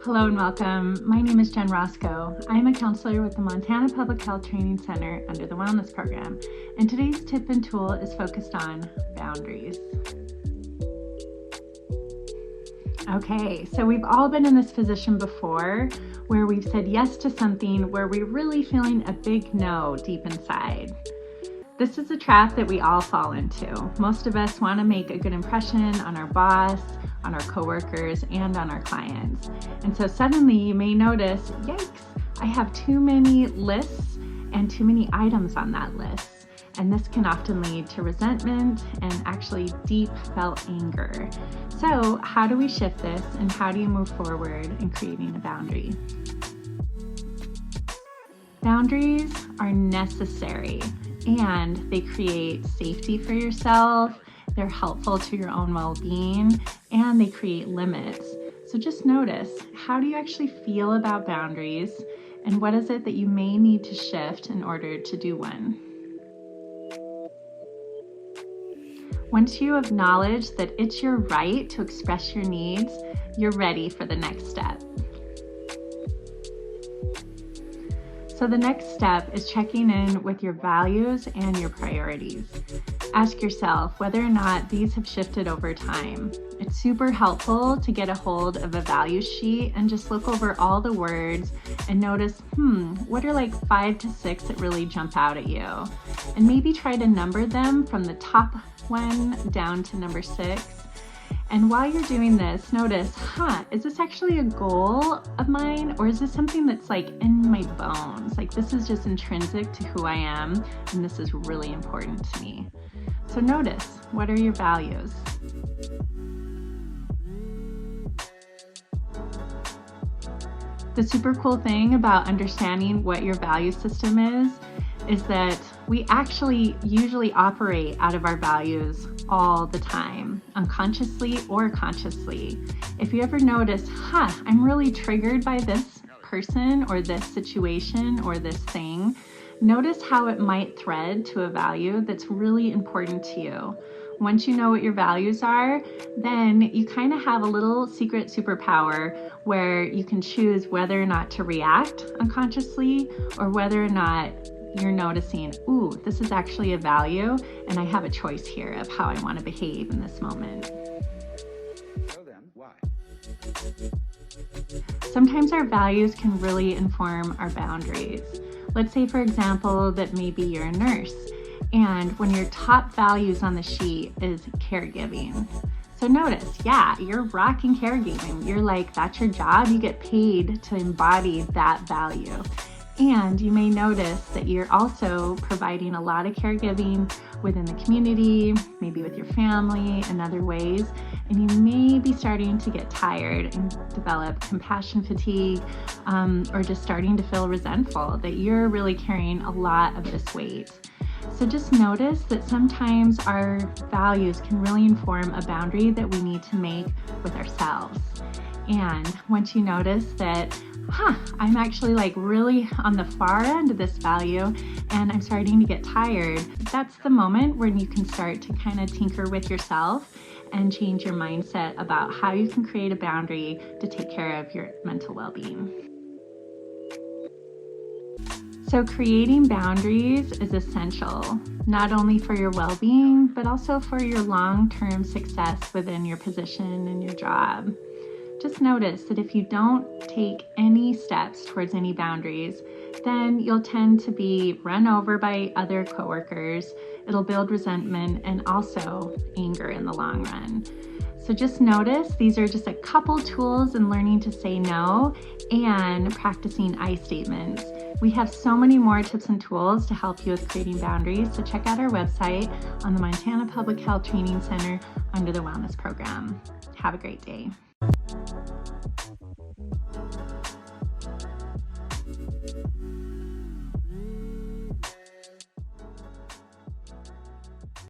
Hello and welcome. My name is Jen Roscoe. I'm a counselor with the Montana Public Health Training Center under the Wellness Program, and today's tip and tool is focused on boundaries. Okay, so we've all been in this position before where we've said yes to something where we're really feeling a big no deep inside. This is a trap that we all fall into. Most of us want to make a good impression on our boss, on our coworkers, and on our clients. And so suddenly you may notice, yikes, I have too many lists and too many items on that list. And this can often lead to resentment and actually deep felt anger. So how do we shift this, and how do you move forward in creating a boundary? Boundaries are necessary, and they create safety for yourself. They're helpful to your own well-being, and they create limits. So just notice, how do you actually feel about boundaries, and what is it that you may need to shift in order to do one? Once you acknowledge that it's your right to express your needs, you're ready for the next step. So the next step is checking in with your values and your priorities. Ask yourself whether or not these have shifted over time. It's super helpful to get a hold of a value sheet and just look over all the words and notice, what are like 5 to 6 that really jump out at you? And maybe try to number them from the top one down to number 6. And while you're doing this, notice, is this actually a goal of mine, or is this something that's like in my bones? Like this is just intrinsic to who I am, and this is really important to me. So notice, what are your values? The super cool thing about understanding what your value system is that we actually usually operate out of our values all the time, unconsciously or consciously. If you ever notice, I'm really triggered by this person or this situation or this thing, notice how it might thread to a value that's really important to you. Once you know what your values are, then you kind of have a little secret superpower where you can choose whether or not to react unconsciously, or whether or not you're noticing, this is actually a value, and I have a choice here of how I want to behave in this moment. So then, why? Sometimes our values can really inform our boundaries. Let's say, for example, that maybe you're a nurse, and one of your top values on the sheet is caregiving. So notice, you're rocking caregiving. You're like, that's your job. You get paid to embody that value. And you may notice that you're also providing a lot of caregiving within the community, maybe with your family and other ways. And you may be starting to get tired and develop compassion fatigue, or just starting to feel resentful that you're really carrying a lot of this weight. So just notice that sometimes our values can really inform a boundary that we need to make with ourselves. And once you notice that, I'm actually like really on the far end of this value and I'm starting to get tired, that's the moment when you can start to kind of tinker with yourself and change your mindset about how you can create a boundary to take care of your mental well-being. So creating boundaries is essential, not only for your well-being, but also for your long-term success within your position and your job. Just notice that if you don't take any steps towards any boundaries, then you'll tend to be run over by other coworkers. It'll build resentment and also anger in the long run. So just notice these are just a couple tools in learning to say no and practicing I statements. We have so many more tips and tools to help you with creating boundaries, so check out our website on the Montana Public Health Training Center under the Wellness Program. Have a great day.